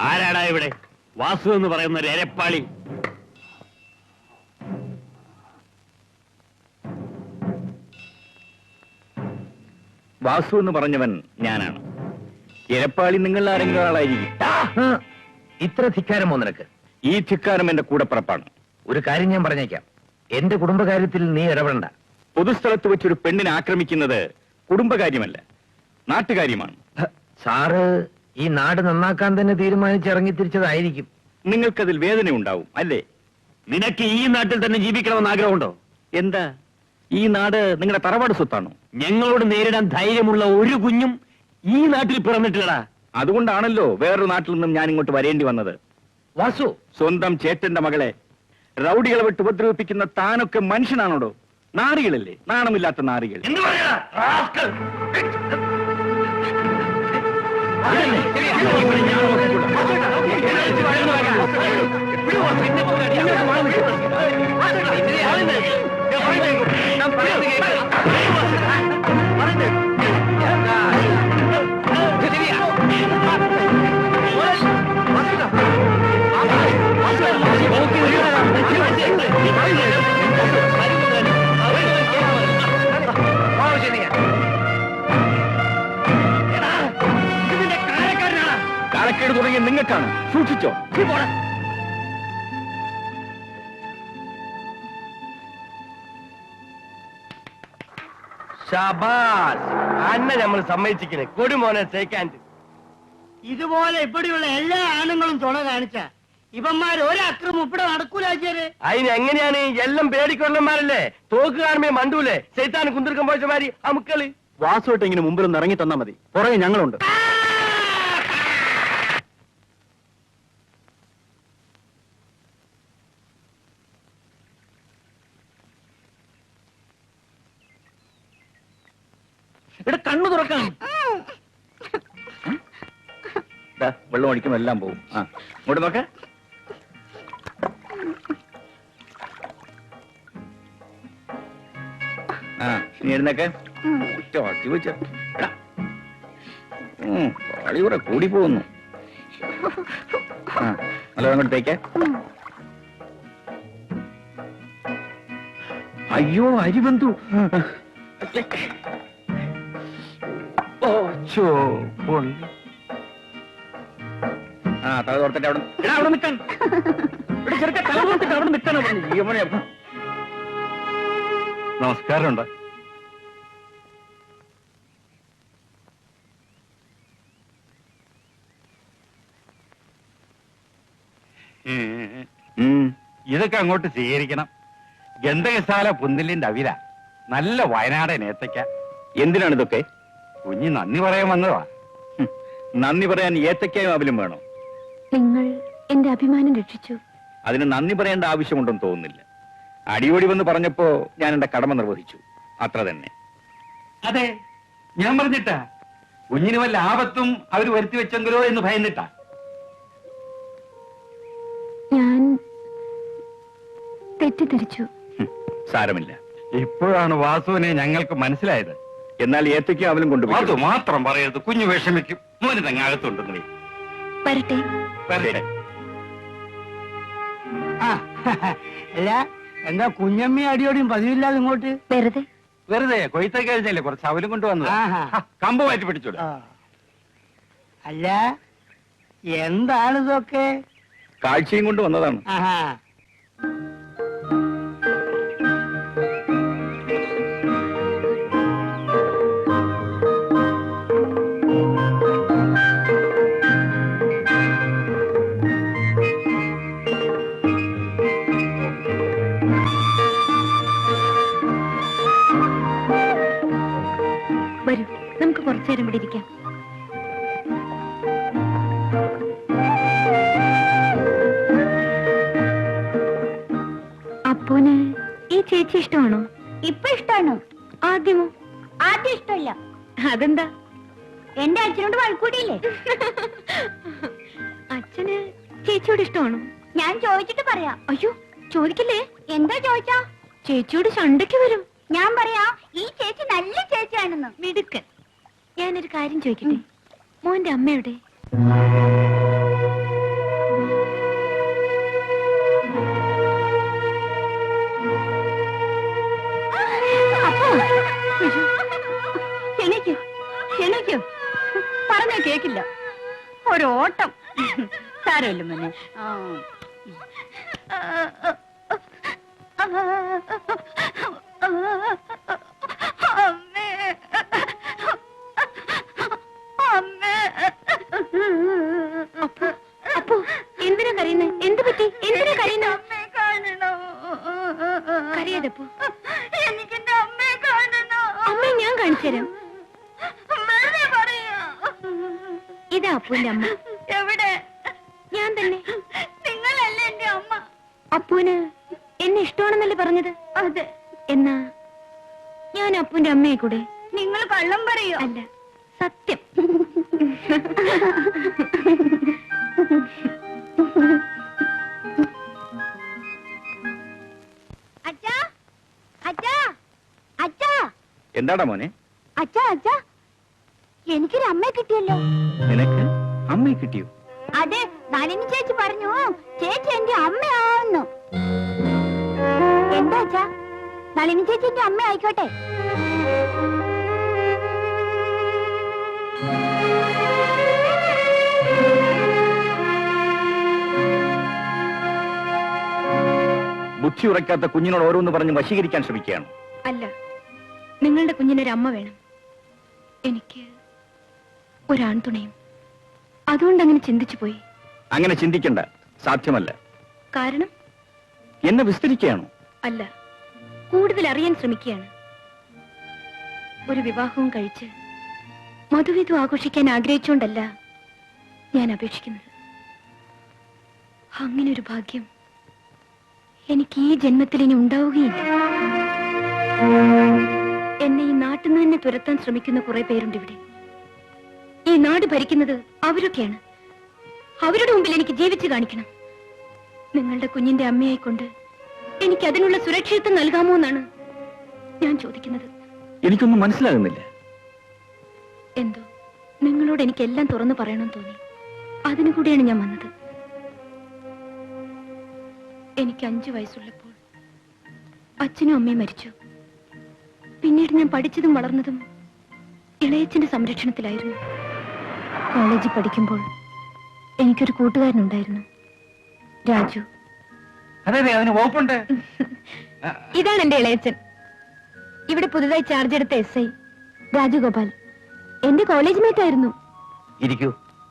ആരാടാ ഇവിടെ? വാസു എന്ന് പറയുന്ന ഒരു എരപ്പാളി. വാസു എന്ന് പറഞ്ഞവൻ ഞാനാണ്. എരപ്പാളി നിങ്ങൾ ആരെങ്കിലും ഒരാളായിരിക്കും. ഇത്ര ധിക്കാരമോ നിനക്ക്? ഈ ധിക്കാരം എന്റെ കൂടപ്പിറപ്പാണ്. ഒരു കാര്യം ഞാൻ പറഞ്ഞേക്കാം, എന്റെ കുടുംബകാര്യത്തിൽ നീ ഇടപെടണ്ട. പൊതുസ്ഥലത്ത് വെച്ചൊരു പെണ്ണിനെ ആക്രമിക്കുന്നത് കുടുംബകാര്യമല്ല, നാട്ടുകാര്യമാണ്. സാറ് ഈ നാട് നന്നാക്കാൻ തന്നെ തീരുമാനിച്ചിറങ്ങി തിരിച്ചതായിരിക്കും. നിങ്ങൾക്കതിൽ വേദന ഉണ്ടാവും അല്ലേ? നിനക്ക് ഈ നാട്ടിൽ തന്നെ ജീവിക്കണമെന്ന് ആഗ്രഹമുണ്ടോ? എന്താ, ഈ നാട് നിങ്ങളുടെ തറവാട് സ്വത്താണോ? ഞങ്ങളോട് നേരിടാൻ ധൈര്യമുള്ള ഒരു കുഞ്ഞും ഈ നാട്ടിൽ പിറന്നിട്ടില്ലടാ. അതുകൊണ്ടാണല്ലോ വേറൊരു നാട്ടിൽ നിന്നും ഞാൻ ഇങ്ങോട്ട് വരേണ്ടി വന്നത്. വാസു, സ്വന്തം ചേട്ടന്റെ മകളെ റൗഡികളെ വിട്ട് ഉപദ്രവിപ്പിക്കുന്ന താനൊക്കെ മനുഷ്യനാണോടോ? നാറികളല്ലേ, നാണമില്ലാത്ത നാറികൾ. കാലക്കേട് തുടങ്ങിയ നിങ്ങൾക്കാണ്, സൂക്ഷിച്ചോ. ശബാസ്, അന്നെ നമ്മൾ സമ്മതിച്ചിരിക്കണേ. കൊടുമോനെ സേക്കാൻഡ്. ഇതുപോലെ ഇവിടെയുള്ള എല്ലാ ആണുങ്ങളും തുണ കാണിച്ച ഇവന്മാർ ഒരക്രം ഇവിടെ നടക്കൂലാച്ചാര്. അതിന് എങ്ങനെയാണ്? എല്ലാം പേടിക്കൊള്ളന്മാരല്ലേ, തോക്ക് കാണുമ്പോ മണ്ടൂലേ സൈത്താൻ കുന്തിർക്കം പോയമാരി അമുക്കള്. വാസുവായിട്ട് ഇങ്ങനെ മുമ്പിലൊന്ന് ഇറങ്ങി തന്നാ മതി, പുറകെ ഞങ്ങളുണ്ട്. ഇവിടെ കണ്ണു തുറക്കാം. വെള്ളം ഒഴിക്കുമ്പോ എല്ലാം പോകും. ഇങ്ങോട്ട് നോക്ക. നീ എഴുന്നേക്കെ. പാളി കൂടെ കൂടി പോകുന്നു. നല്ല അങ്ങോട്ട് തേക്ക. അയ്യോ, അരിബന്ധു. തല തോർത്തിട്ട് അവിടെ നിൽക്കാൻ. അവിടെ നിൽക്കാനോ പറഞ്ഞു. നമസ്കാരമുണ്ട്. ഇതൊക്കെ അങ്ങോട്ട് സ്വീകരിക്കണം. ഗന്ധകശാല പുന്തിലിന്റെ അവില, നല്ല വയനാടൻ ഏത്തയ്ക്ക. എന്തിനാണ് ഇതൊക്കെ? കുഞ്ഞി നന്ദി പറയാൻ വന്നതാ. നന്ദി പറയാൻ ഏത്തയ്ക്കായും അവലും വേണോ? നിങ്ങൾ എന്റെ അഭിമാനം രക്ഷിച്ചു. അതിന് നന്ദി പറയേണ്ട ആവശ്യമുണ്ടെന്ന് തോന്നുന്നില്ല. അടിയോടി വന്ന് പറഞ്ഞപ്പോ ഞാൻ എന്റെ കടമ നിർവഹിച്ചു, അത്ര തന്നെ. അതെ, ഞാൻ പറഞ്ഞിട്ടാ. കുഞ്ഞിന് വല്ല ആപത്തും അവര് വരുത്തി വെച്ചെങ്കിലോ എന്ന് ഭയന്നിട്ടാ. ഞാൻ തെറ്റിദ്ധരിച്ചു. സാരമില്ല. ഇപ്പോഴാണ് വാസുവിനെ ഞങ്ങൾക്ക് മനസ്സിലായത്. എന്നാൽ ഏത്തയ്ക്കും അവലും അത് കൊണ്ടുപോയി. മാത്രം പറയരുത്, കുഞ്ഞു വിഷമിക്കും. മോന് തങ്ങാകത്തുണ്ടെന്ന്. വരട്ടെ. അല്ല, എന്താ കുഞ്ഞമ്മി അടിയോടിയും പതിവില്ലാതെ ഇങ്ങോട്ട്? വെറുതെ വെറുതെ കൊയ്ത്ത കഴിഞ്ഞല്ലേ കുറച്ച് അവലും കൊണ്ടുവന്നത്. കമ്പുമായിട്ട് പിടിച്ചോളൂ. അല്ല, എന്താണിതൊക്കെ? കാഴ്ചയും കൊണ്ട് വന്നതാണ്. ആഹാ. വരൂ, നമുക്ക് കുറച്ചു നേരം ഇവിടെ ഇരിക്കാം. അപ്പൂന് ഈ ചേച്ചി ഇഷ്ടമാണോ? ഇപ്പൊ ഇഷ്ടാണോ? ആദ്യമോ? ആദ്യം ഇഷ്ടമല്ല. അതെന്താ? എന്റെ അച്ഛനോട് വഴക്കൂടിയില്ലേ? അച്ഛന് ചേച്ചിയോട് ഇഷ്ടമാണോ? ഞാൻ ചോദിച്ചിട്ട് പറയാം. അയ്യോ, ചോദിക്കില്ലേ. എന്താ ചോദിച്ചാ ചേച്ചിയോട് ചണ്ടയ്ക്ക് വരും. ഞാൻ പറയാ ഈ ചേച്ചി നല്ല ചേച്ചിയാണെന്ന്. മിടുക്കൻ. ഞാനൊരു കാര്യം ചോദിക്കട്ടെ, മോന്റെ അമ്മയുടെ? എണീക്കൂ എണീക്കൂ പറഞ്ഞ കേക്കില്ല ഒരോട്ടം സാരമില്ല മോനെ അപ്പോ എന്തിനാ കരയുന്നേ? എന്ത് പറ്റി? എന്തിനാ കരയുന്നേ? കരയാതപ്പോ എനിക്കെന്റെ അമ്മയെ കാണണം. അമ്മയെ ഞാൻ കാണിച്ചു തരാം. വെറുതെ പറയാ. ഇതാ അപ്പുവിന്റെ അമ്മ. എവിടെ? ഞാൻ തന്നെ. നിങ്ങളല്ലേ എന്റെ അമ്മ? അപ്പുവിന് എന്നെ ഇഷ്ടമാണെന്നല്ലേ പറഞ്ഞത്? അതെ. എന്നാ ഞാൻ അപ്പുവിന്റെ അമ്മയെ കൂടെ? നിങ്ങൾ കള്ളം പറയോ? അല്ല, സത്യം. അച്ഛാ അച്ഛാ അച്ഛാ എന്താടാ മോനെ? അച്ഛാ അച്ഛാ എനിക്കൊരു അമ്മയെ കിട്ടിയല്ലോ. നിനക്ക് അമ്മയെ കിട്ടിയോ? അതെ, നളിനി ചേച്ചി പറഞ്ഞു ചേച്ചി എന്റെ അമ്മയാവുന്നു. എന്താ അച്ഛാ? നളിനി ചേച്ചി എന്റെ അമ്മ ആയിക്കോട്ടെ. ബുദ്ധി ഉറക്കാത്ത കുഞ്ഞിനോട് ഓരോന്ന് പറഞ്ഞ് വശീകരിക്കാൻ ശ്രമിക്കുകയാണ്. അല്ല, നിങ്ങളുടെ കുഞ്ഞിനൊരു അമ്മ വേണം. എനിക്ക് ഒരാൺതുണയും. അതുകൊണ്ട് അങ്ങനെ ചിന്തിച്ചു പോയി. അങ്ങനെ ചിന്തിക്കണ്ട, സാധ്യമല്ല. കാരണം? എന്നെ വിസ്തരിക്കുകയാണോ? അല്ല, കൂടുതൽ അറിയാൻ ശ്രമിക്കുകയാണ്. ഒരു വിവാഹവും കഴിച്ച് മധുവിധു ആഘോഷിക്കാൻ ആഗ്രഹിച്ചുകൊണ്ടല്ല ഞാൻ അപേക്ഷിക്കുന്നത്. അങ്ങനെ ഒരു ഭാഗ്യം എനിക്ക് ഈ ജന്മത്തിൽ ഇനി ഉണ്ടാവുകയില്ല. എന്നെ ഈ നാട്ടിൽ നിന്ന് തന്നെ തുരത്താൻ ശ്രമിക്കുന്ന കുറെ പേരുണ്ട് ഇവിടെ. ഈ നാട് ഭരിക്കുന്നത് അവരൊക്കെയാണ്. അവരുടെ മുമ്പിൽ എനിക്ക് ജീവിച്ചു കാണിക്കണം. നിങ്ങളുടെ കുഞ്ഞിന്റെ അമ്മയായിക്കൊണ്ട് എനിക്ക് അതിനുള്ള സുരക്ഷിതത്വം നൽകാമോ എന്നാണ് ഞാൻ ചോദിക്കുന്നത്. എനിക്കൊന്നും മനസ്സിലാകുന്നില്ല. എന്തോ നിങ്ങളോട് എനിക്കെല്ലാം തുറന്നു പറയണമെന്ന് തോന്നി. അതിനു കൂടിയാണ് ഞാൻ വന്നത്. എനിക്ക് 5 വയസ്സുള്ളപ്പോൾ അച്ഛനും അമ്മയും മരിച്ചു. പിന്നീട് ഞാൻ പഠിച്ചതും വളർന്നതും ഇളയച്ചന്റെ സംരക്ഷണത്തിലായിരുന്നു. കോളേജിൽ പഠിക്കുമ്പോൾ എനിക്കൊരു കൂട്ടുകാരനുണ്ടായിരുന്നു, രാജു. അതെ അതെ, അതിന് വകുപ്പുണ്ട്. ഇതാണ് എന്റെ ഇളയച്ചൻ. ഇവിടെ പുതുതായി ചാർജ് എടുത്ത SI രാജഗോപാൽ. എന്റെ കോളേജ് മേറ്റ് ആയിരുന്നു. ഇരിക്കൂ,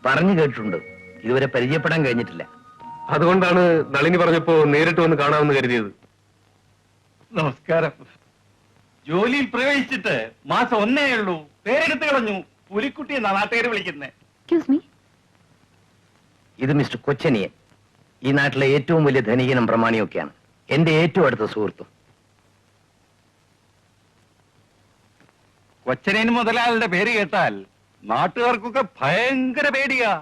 പറഞ്ഞു കേട്ടിട്ടുണ്ട്, ഇതുവരെ പരിചയപ്പെടാൻ കഴിഞ്ഞിട്ടില്ല. അതുകൊണ്ടാണ് നളിനി പറഞ്ഞപ്പോ നേരിട്ട് വന്ന് കാണാമെന്ന് കരുതിയത്. നമസ്കാരം. ജോലിയിൽ പ്രവേശിച്ചിട്ട് മാസം 1 ഉള്ളൂ. പേരെടുത്ത് കളഞ്ഞു. പുലിക്കുട്ടി എന്നാ നാട്ടുകാർ വിളിക്കുന്നത്. Excuse me. ഇത് മിസ്റ്റർ കൊച്ചനിയൻ. ഈ നാട്ടിലെ ഏറ്റവും വലിയ ധനികനും പ്രമാണിയൊക്കെയാണ്. എന്റെ ഏറ്റവും അടുത്ത സുഹൃത്തും. കൊച്ചനേൻ മുതലാളുടെ പേര് കേട്ടാൽ നാട്ടുകാർക്കൊക്കെ ഭയങ്കര പേടിയാ.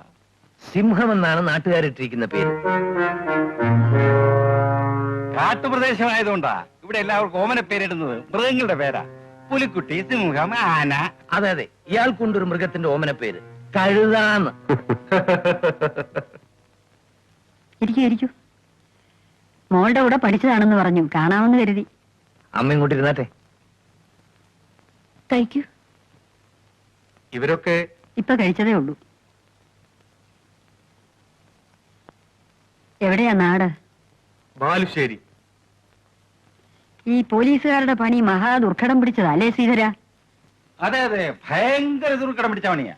സിംഹം എന്നാണ് നാട്ടുകാരിട്ടിരിക്കുന്ന പേര്. കാട്ടുപ്രദേശമായതുകൊണ്ടാ ഇവിടെ എല്ലാവർക്കും ഓമന പേരിടുന്നത് മൃഗങ്ങളുടെ പേരാ. പുലിക്കുട്ടി, സിംഹം, ആന. അതെ അതെ, ഇയാൾക്കൊണ്ടൊരു മൃഗത്തിന്റെ ഓമന പേര് കഴുതാന്ന്. ഇരിക്കൂ. മോളുടെ കൂടെ പഠിച്ചതാണെന്ന് പറഞ്ഞു, കാണാമെന്ന് കരുതി. അമ്മ ഇങ്ങോട്ട് ഇരുന്നാട്ടെ. കഴിക്കൂ. ഇവരൊക്കെ ഇപ്പൊ കഴിച്ചതേ ഉള്ളൂ. എവിടെയാ നാട്? ബാലുശ്ശേരി. ഈ പോലീസുകാരുടെ പണി മഹാ ദുർഘടം പിടിച്ചതാ അല്ലേ ശ്രീധര? അതെ അതെ, ഭയങ്കര ദുർഘടം പിടിച്ച പണിയാ.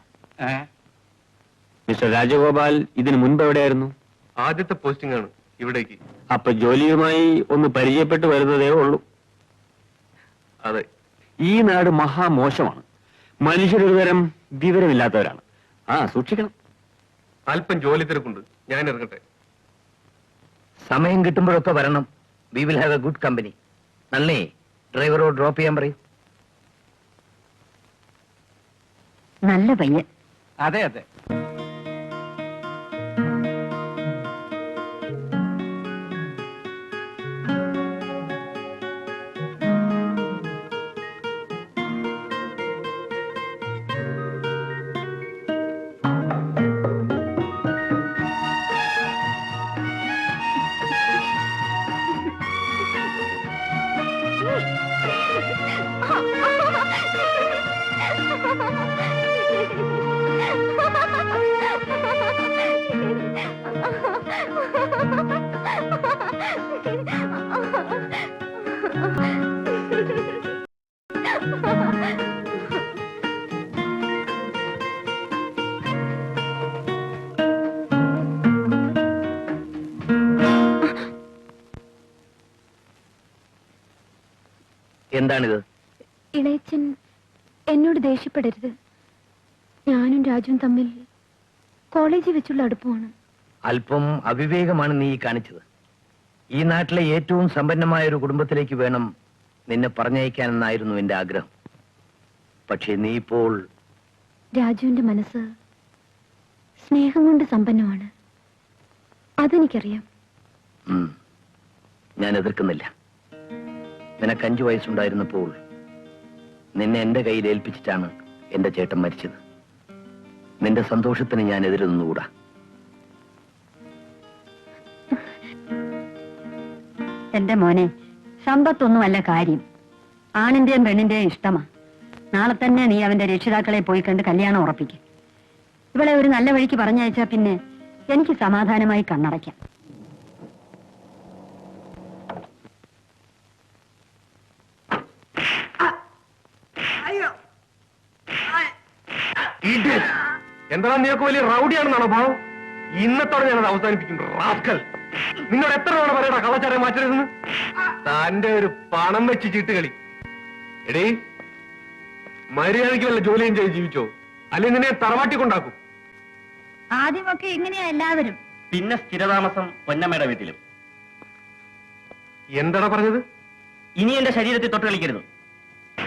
മിസ്റ്റർ രാജഗോപാൽ ഇതിനു മുൻപ് എവിടെയായിരുന്നു? ആദ്യത്തെ പോസ്റ്റിംഗ് ആണ് ഇവിടേക്ക്. അപ്പൊ ജോലിയുമായി ഒന്ന് പരിചയപ്പെട്ട് വരുന്നതേ ഉള്ളൂ. അതെ. ഈ നാട് മഹാമോശമാണ്. മനുഷ്യരൊരു തരം വിവരമില്ലാത്തവരാണ്. സൂക്ഷിക്കണം. അല്പം ജോലി തിരക്കുണ്ട്, ഞാൻ ഇറങ്ങട്ടെ. സമയം കിട്ടുമ്പോഴൊക്കെ വരണം. We will have A good company. നല്ലേ, ഡ്രൈവറോട് ഡ്രോപ്പ് ചെയ്യാൻ പറയൂ. നല്ല പയ്യൻ. അതെ അതെ. എന്താണിത്? ഇളയച്ചൻ എന്നോട് ദേഷ്യപ്പെടരുത്. ഞാനും രാജുവും തമ്മിൽ കോളേജിൽ വെച്ചുള്ള അടുപ്പമാണ്. അല്പം അവിവേകമാണ് നീ കാണിച്ചത്. ഈ നാട്ടിലെ ഏറ്റവും സമ്പന്നമായ ഒരു കുടുംബത്തിലേക്ക് വേണം നിന്നെ പറഞ്ഞയക്കാനെന്നായിരുന്നു എന്റെ ആഗ്രഹം. പക്ഷേ നീ ഇപ്പോൾ... രാജുവിന്റെ മനസ്സ് സ്നേഹം കൊണ്ട് സമ്പന്നമാണ്, അതെനിക്കറിയാം. ഞാൻ എതിർക്കുന്നില്ല. നിനക്ക് 5 വയസ്സുണ്ടായിരുന്നപ്പോൾ നിന്നെ എന്റെ കയ്യിൽ ഏൽപ്പിച്ചിട്ടാണ് എന്റെ ചേട്ടൻ മരിച്ചത്. നിന്റെ സന്തോഷത്തിന് ഞാൻ എതിര് നിന്നുകൂടാ. എന്റെ മോനെ, സമ്പത്തൊന്നുമല്ല കാര്യം, ആണിന്റെയും പെണ്ണിന്റെയും ഇഷ്ടമാ. നാളെ തന്നെ നീ അവന്റെ രക്ഷിതാക്കളെ പോയി കണ്ട് കല്യാണം ഉറപ്പിക്കും. ഇവളെ ഒരു നല്ല വഴിക്ക് പറഞ്ഞയച്ചാ പിന്നെ എനിക്ക് സമാധാനമായി കണ്ണടയ്ക്കാം. എന്താ നീയൊക്കെ വലിയ റൗഡിയാണെന്നാണോ ഭാവം? ഇന്നത്തോടെ ഞാനത് അവസാനിപ്പിക്കും. റാസ്കൽ, നിന്നോട് എത്ര തവണ പറയടാ കള്ളച്ചാരെ മാറ്റരുതെന്ന്? തന്റെ ഒരു പണം വെച്ച് ചീട്ടുകളി. എടീ, മര്യാദയ്ക്ക് വല്ല ജോലിയും ചെയ്ത് ജീവിച്ചോ, അല്ലെങ്കിൽ നിന്നെ തറവാട്ടി കൊണ്ടാക്കും. ആദ്യമൊക്കെ ഇങ്ങനെയാ എല്ലാവരും. പിന്നെ സ്ഥിരതാമസം പൊന്നമ്മയുടെ വീട്ടിലും. എന്താടാ പറഞ്ഞത്? ഇനി എന്റെ ശരീരത്തിൽ തൊട്ട് കളിക്കരുത്.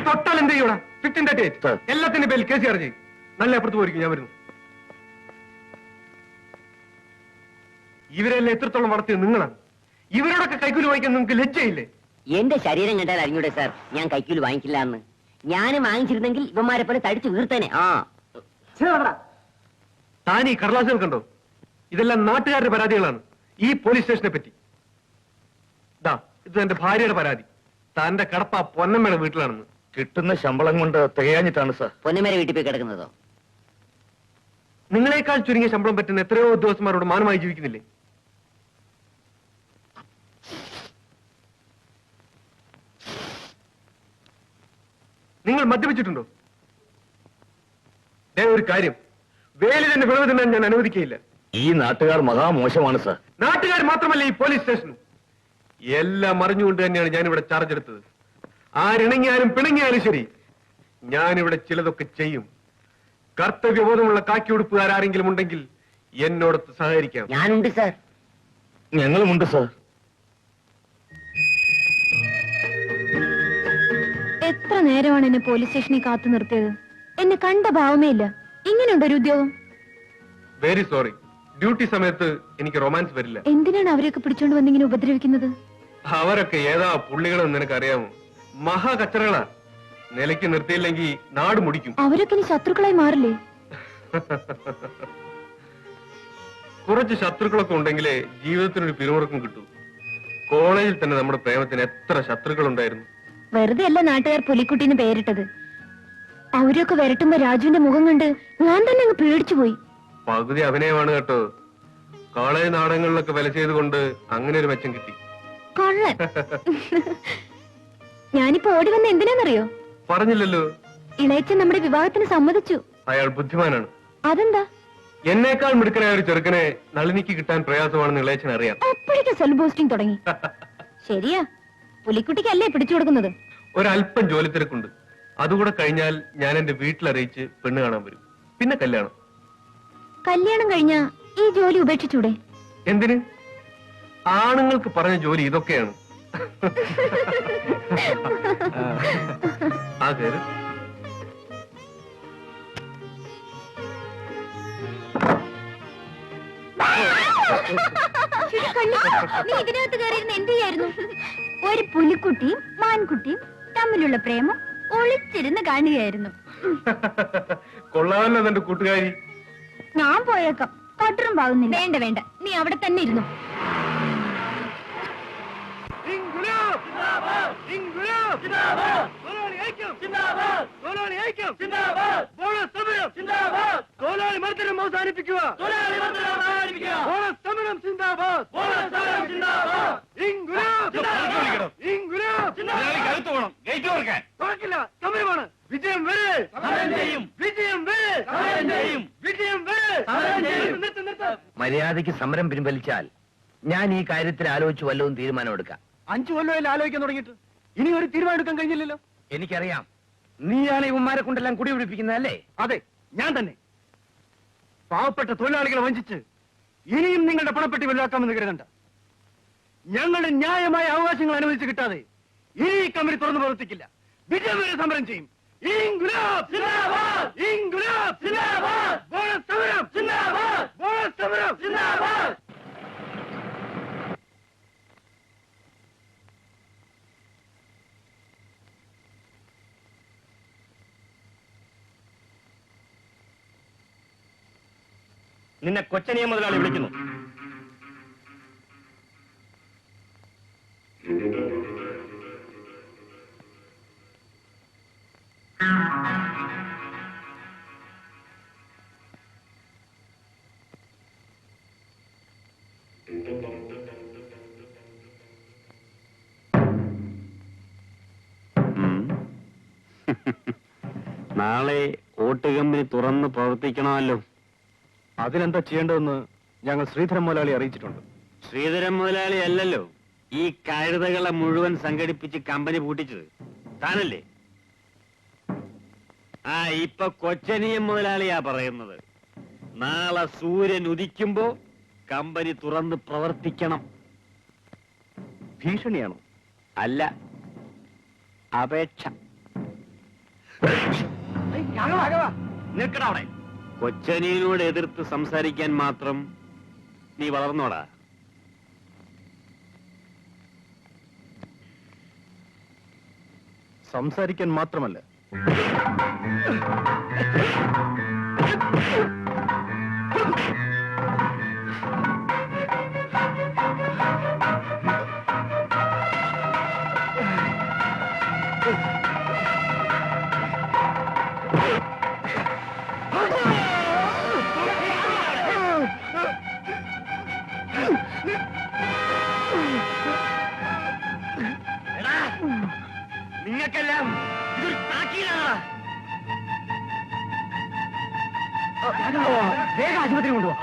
തൊട്ടാൽ എന്ത് ചെയ്യൂടാ? എല്ലാത്തിന്റെ പേരിൽ കേസ് ചാർജ് ചെയ്യും. നല്ല അപ്പുറത്ത് പോയിരിക്കും, ഞാൻ വരുന്നു. ഇവരെല്ലാം എത്രത്തോളം വളർത്തിയത് നിങ്ങളാണ്. ഇവരോടൊക്കെ കൈക്കൂലി വാങ്ങിക്കാൻ നിങ്ങൾക്ക് ലജ്ജയില്ലേ? എന്റെ ശരീരം കണ്ടാൽ അറിഞ്ഞൂടെ സാർ, ഞാൻ കൈക്കൂലി വാങ്ങിക്കില്ല എന്ന്. ഞാനും വാങ്ങിച്ചിരുന്നെങ്കിൽ ഇവന്മാരെ പോലെ തടിച്ചു വീർത്തേനെ. താൻ ഈ കടലാസുകൾ കണ്ടോ? ഇതെല്ലാം നാട്ടുകാരുടെ പരാതികളാണ് ഈ പോലീസ് സ്റ്റേഷനെ പറ്റി. ഇത് എന്റെ ഭാര്യയുടെ പരാതി. തന്റെ കടപ്പ പൊന്നമ്മയുടെ വീട്ടിലാണെന്ന്. കിട്ടുന്ന ശമ്പളം കൊണ്ട് തികയാഞ്ഞിട്ടാണ് സാർ. പൊന്നമ്മയുടെ വീട്ടിൽ പോയി കിടക്കുന്നതോ? നിങ്ങളെക്കാൾ ചുരുങ്ങിയ ശമ്പളം പറ്റുന്ന എത്രയോ ഉദ്യോഗസ്ഥന്മാരോട് മാനമായി ജീവിക്കുന്നില്ലേ? നിങ്ങൾ മദ്യപിച്ചിട്ടുണ്ടോ? ഒരു കാര്യം, വേലി തന്നെ വിളവ് തിന്നാൻ ഞാൻ അനുവദിക്കുകയില്ല. ഈ നാട്ടുകാർ മഹാമോശമാണ് സാർ. നാട്ടുകാർ മാത്രമല്ല, ഈ പോലീസ് സ്റ്റേഷനും എല്ലാം അറിഞ്ഞുകൊണ്ട് തന്നെയാണ് ഞാനിവിടെ ചാർജ് എടുത്തത്. ആരിണങ്ങിയാലും പിണങ്ങിയാലും ശരി, ഞാനിവിടെ ചിലതൊക്കെ ചെയ്യും. കർത്തവ്യബോധമുള്ള കാക്കി ഉടുപ്പുകാരെങ്കിലും ഉണ്ടെങ്കിൽ എന്നോടൊത്ത് സഹകരിക്കാം. ഞാനുണ്ട് സാർ. ഞങ്ങളുമുണ്ട് സാർ. എത്ര നേരമാണ് എന്നെ പോലീസ് സ്റ്റേഷനിൽ കാത്തു നിർത്തിയത്? എന്നെ കണ്ട ഭാവമേ ഇല്ല. ഇങ്ങനെയുണ്ടൊരു ഉദ്യോഗം? വെരി സോറി, ഡ്യൂട്ടി സമയത്ത് എനിക്ക് റൊമാൻസ് വരില്ല. എന്തിനാണ് അവരെയൊക്കെ പിടിച്ചോണ്ട് വന്നിങ്ങനെ ഉപദ്രവിക്കുന്നത്? അവരൊക്കെ ഏതാ പുള്ളികളെന്ന് നിനക്കറിയാമോ? മഹാകച്ചറകളാ. നിലയ്ക്ക് നിർത്തിയില്ലെങ്കിൽ നാട് മുടിക്കും. അവരൊക്കെ ഇനി ശത്രുക്കളായി മാറില്ലേ? കുറച്ച് ശത്രുക്കളൊക്കെ ഉണ്ടെങ്കിലേ ജീവിതത്തിനൊരു പിരിമുറുക്കം കിട്ടൂ. കോളേജിൽ തന്നെ നമ്മുടെ പ്രേമത്തിന് എത്ര ശത്രുക്കൾ ഉണ്ടായിരുന്നു. വെറുതെ അല്ല നാട്ടുകാർ പുലിക്കുട്ടിന്ന് പേരിട്ടത്. അവരൊക്കെ വരട്ടുമ്പോ രാജുവിന്റെ മുഖം കണ്ട് ഞാൻ തന്നെ അങ്ങ് പേടിച്ചു പോയി. പകുതി അഭിനയമാണ് കേട്ടോ. കോളേജ് നാടകങ്ങളിലൊക്കെ വില ചെയ്തുകൊണ്ട് അങ്ങനെ ഒരു മെച്ചം കിട്ടി. കൊള്ളൻ. ഞാനിപ്പോ ഓടി വന്ന എന്തിനാന്നറിയോ? പറഞ്ഞില്ലല്ലോ. ഇളയച്ചൻ നമ്മുടെ വിവാഹത്തിന് സമ്മതിച്ചു. അയാൾ ബുദ്ധിമാനാണ്. അതെന്താ? എന്നേക്കാൾ മിടുക്കനായ ഒരു ചെറുക്കനെ നളിനിക്ക് കിട്ടാൻ പ്രയാസമാണെന്ന് ഇളയച്ചൻ അറിയാം. അപ്പോഴേക്കും സെൽഫ് ബൂസ്റ്റിംഗ് തുടങ്ങി. ശരിയാ, പുലിക്കുട്ടിക്കല്ലേ പിടിച്ചു കൊടുക്കുന്നത്. ഒരല്പം ജോലി തിരക്കുണ്ട്. അതുകൂടെ കഴിഞ്ഞാൽ ഞാൻ എന്റെ വീട്ടിലറിയിച്ച് പെണ്ണ് കാണാൻ വരും. പിന്നെ കല്യാണം. കല്യാണം കഴിഞ്ഞാ ഈ ജോലി ഉപേക്ഷിച്ചൂടെ? എന്തിന്? ആണുങ്ങൾക്ക് പറഞ്ഞ ജോലി ഇതൊക്കെയാണ്. ആ കേറ്. നീ ഇതിനകത്ത് കയറിയിരുന്ന് എന്ത് ചെയ്യായിരുന്നു? ഒരു പുലിക്കുട്ടിയും മാൻകുട്ടിയും തമ്മിലുള്ള പ്രേമം ഒളിച്ചിരുന്ന് കാണുകയായിരുന്നു. കൊള്ളാമല്ലോ എന്റെ കൂട്ടുകാരി. ഞാൻ പോയേക്കാം, കട്ടറും പാകുന്നില്ല. വേണ്ട വേണ്ട, നീ അവിടെ തന്നെ ഇരുന്നു. തൊഴിലാളി ഐക്യം ബോണസ് സമരം തൊഴിലാളി മർദ്ദനം അവസാനിപ്പിക്കുക ബോണസ് സമരം സിന്ദാബാദ് ഇൻകുലാബ് കരുത്ത് പോകണം ഗേറ്റ് തുറക്കാൻ തുറക്കില്ല സമയമാണ് വിജയം വരെ വിജയം വരെ വിജയം വരെ നിർത്ത് മര്യാദയ്ക്ക് സമരം പിൻവലിച്ചാൽ ഞാൻ ഈ കാര്യത്തിൽ ആലോചിച്ച് വല്ലതും തീരുമാനമെടുക്കാം. 5 കൊല്ലമല്ലേ ആലോചിക്കാൻ തുടങ്ങിയിട്ട് ഇനി ഒരു തീരുമാനം എടുക്കാൻ കഴിഞ്ഞില്ലല്ലോ. എനിക്കറിയാം, നീയാണ് ഇവന്മാരെ കൊണ്ടെല്ലാം കുടി പിടിപ്പിക്കുന്നതല്ലേ? അതെ, ഞാൻ തന്നെ. പാവപ്പെട്ട തൊഴിലാളികളെ വഞ്ചിച്ച് ഇനിയും നിങ്ങളുടെ പണപ്പെട്ടി വലുതാക്കാമെന്ന് കരുതണ്ട. ഞങ്ങളുടെ ന്യായമായ അവകാശങ്ങൾ അനുവദിച്ച് കിട്ടാതെ ഇനി ഈ കമ്പനി തുറന്നു പ്രവർത്തിക്കില്ല. വിജയം വരെ സമരം ചെയ്യും. ഇൻകുലാബ് സിന്ദാബാദ്! ഇൻകുലാബ് സിന്ദാബാദ്! ബോണസ് സമരം സിന്ദാബാദ്! ബോണസ് സമരം സിന്ദാബാദ്! നിന്നെ കൊച്ചനിയ മുതലാളി വിളിക്കുന്നു. നാളെ ഓട്ട് കമ്പനി തുറന്ന് പ്രവർത്തിക്കണമല്ലോ. അതിനെന്താ ചെയ്യേണ്ടതെന്ന് ഞങ്ങൾ ശ്രീധരൻ മുതലാളി അറിയിച്ചിട്ടുണ്ട്. ശ്രീധരൻ മുതലാളി അല്ലല്ലോ ഈ കഴുതകളെ മുഴുവൻ സംഘടിപ്പിച്ച് കമ്പനി പൂട്ടിച്ചത്, താനല്ലേ? ഇപ്പൊ കൊച്ചനിയം മുതലാളിയാ പറയുന്നത്. നാളെ സൂര്യൻ ഉദിക്കുമ്പോ കമ്പനി തുറന്ന് പ്രവർത്തിക്കണം. ഭീഷണിയാണോ? അല്ല, അപേക്ഷ. നിൽക്കണവിടെ. കൊച്ചനിയനോട് എതിർത്ത് സംസാരിക്കാൻ മാത്രം നീ വളർന്നോടാ. സംസാരിക്കാൻ മാത്രമല്ല, നിങ്ങൾക്കെല്ലാം ഇതൊരു താക്കീതാണ്. വേഗം ആശുപത്രി കൊണ്ടുപോകാം.